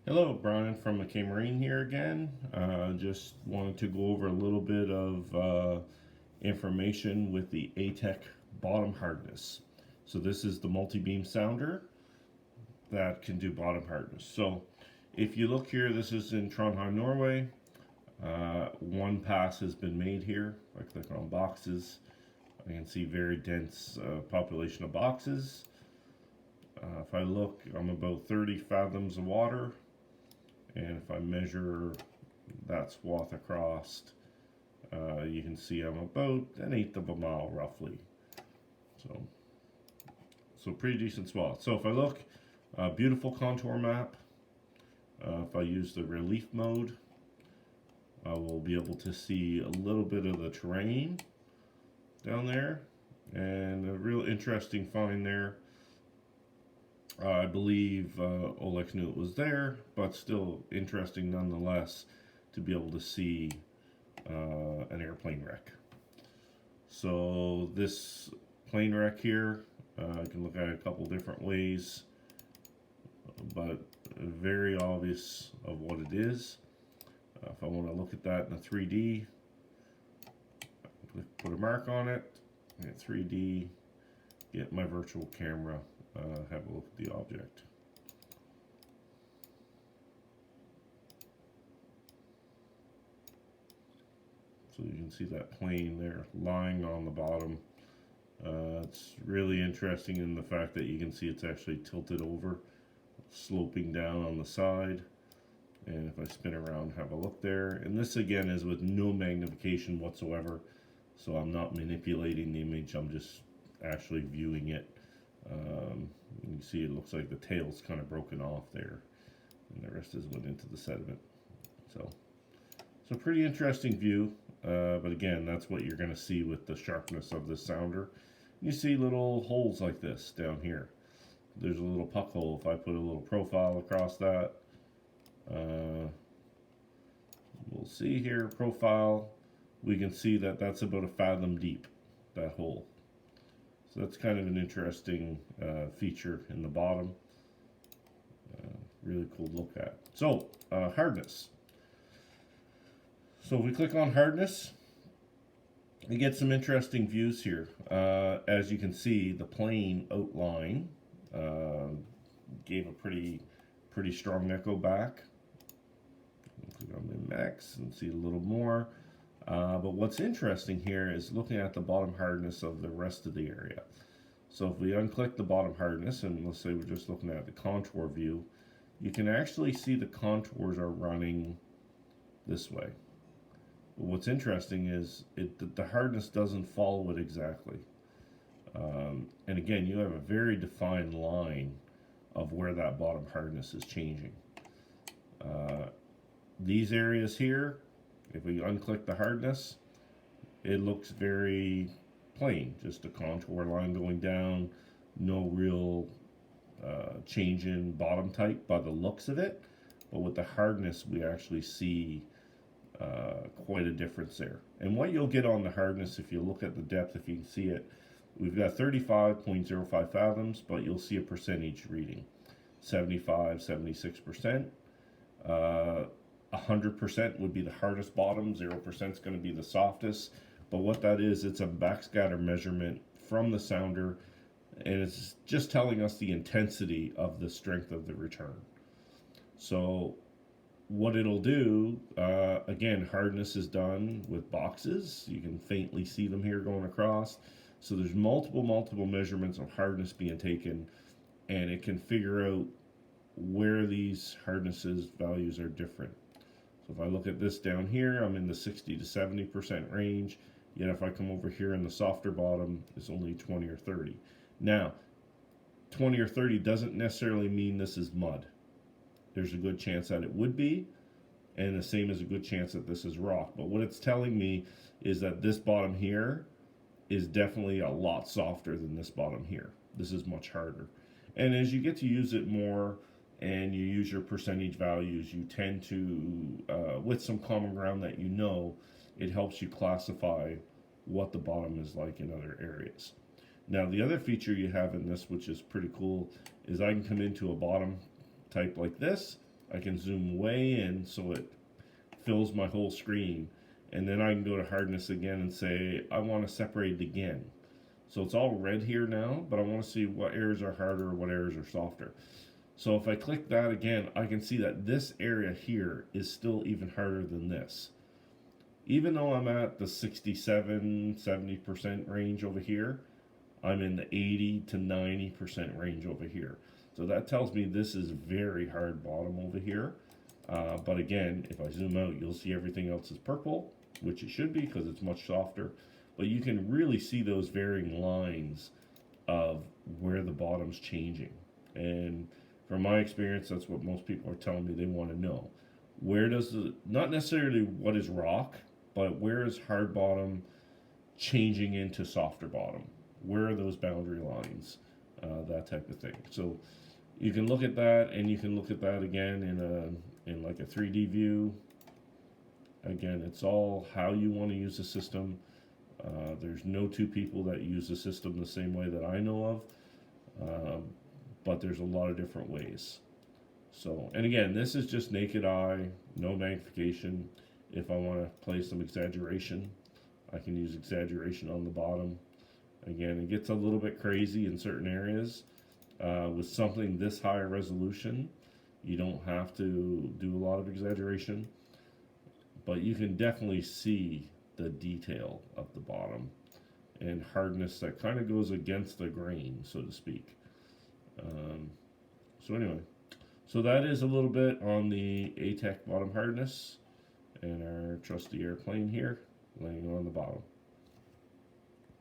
Hello, Brian from McKay Marine here again. Just wanted to go over a little bit of information with the Atec bottom hardness. So this is the multi-beam sounder that can do bottom hardness. So if you look here, this is in Trondheim, Norway. One pass has been made here. If I click on boxes, I can see very dense population of boxes. If I look, I'm about 30 fathoms of water. And if I measure that swath across, you can see I'm about an eighth of a mile roughly. So pretty decent swath. So if I look, beautiful contour map. If I use the relief mode, I will be able to see a little bit of the terrain down there. And a real interesting find there. I believe Olex knew it was there, but still interesting nonetheless to be able to see an airplane wreck. So this plane wreck here, I can look at it a couple different ways, but very obvious of what it is. If I want to look at that in a 3D, put a mark on it, and 3D, get my virtual camera. Have a look at the object. So you can see that plane there lying on the bottom. It's really interesting in the fact that you can see it's actually tilted over, sloping down on the side. And if I spin around, have a look there. And this again is with no magnification whatsoever. So I'm not manipulating the image, I'm just actually viewing it. You see it looks like the tail's kind of broken off there, and the rest has went into the sediment. So pretty interesting view, but again, that's what you're going to see with the sharpness of this sounder. You see little holes like this down here. There's a little puck hole. If I put a little profile across that, we'll see here, profile, we can see that that's about a fathom deep, that hole. So that's kind of an interesting feature in the bottom. Really cool to look at. So, hardness. So if we click on hardness, we get some interesting views here. As you can see, the plane outline gave a pretty strong echo back. Click on min max and see a little more. But what's interesting here is looking at the bottom hardness of the rest of the area. So if we unclick the bottom hardness, and let's say we're just looking at the contour view, you can actually see the contours are running this way. But what's interesting is the hardness doesn't follow it exactly. And again, you have a very defined line of where that bottom hardness is changing. These areas here, if we unclick the hardness, it looks very plain, just a contour line going down, no real change in bottom type by the looks of it. But with the hardness, we actually see quite a difference there. And what you'll get on the hardness, if you look at the depth, if you can see it, we've got 35.05 fathoms, but you'll see a percentage reading, 75, 76%. 100% would be the hardest bottom, 0% is going to be the softest. But what that is, it's a backscatter measurement from the sounder, and it's just telling us the intensity of the strength of the return. So what it'll do, again, hardness is done with boxes. You can faintly see them here going across. So there's multiple measurements of hardness being taken, and it can figure out where these hardnesses values are different. So if I look at this down here, I'm in the 60 to 70% range. Yet if I come over here in the softer bottom, it's only 20 or 30. Now, 20 or 30 doesn't necessarily mean this is mud. There's a good chance that it would be, and the same as a good chance that this is rock. But what it's telling me is that this bottom here is definitely a lot softer than this bottom here. This is much harder. And as you get to use it more, and you use your percentage values, you tend to, with some common ground that you know, it helps you classify what the bottom is like in other areas. Now the other feature you have in this, which is pretty cool, is I can come into a bottom type like this. I can zoom way in so it fills my whole screen. And then I can go to hardness again and say, I want to separate it again. So it's all red here now, but I want to see what areas are harder, what areas are softer. So if I click that again, I can see that this area here is still even harder than this. Even though I'm at the 67, 70% range over here, I'm in the 80 to 90% range over here. So that tells me this is very hard bottom over here. But again, if I zoom out, you'll see everything else is purple, which it should be because it's much softer. But you can really see those varying lines of where the bottom's changing. And from my experience, that's what most people are telling me they want to know. Where does the, not necessarily what is rock, but where is hard bottom changing into softer bottom? Where are those boundary lines? That type of thing. So you can look at that, and you can look at that again in like a 3D view. Again, it's all how you want to use the system. There's no two people that use the system the same way that I know of, but there's a lot of different ways. So, and again, this is just naked eye, no magnification. If I want to play some exaggeration, I can use exaggeration on the bottom. Again, it gets a little bit crazy in certain areas. With something this high resolution, you don't have to do a lot of exaggeration, but you can definitely see the detail of the bottom and hardness that kind of goes against the grain, so to speak. So anyway, so that is a little bit on the Atec bottom hardness and our trusty airplane here laying on the bottom.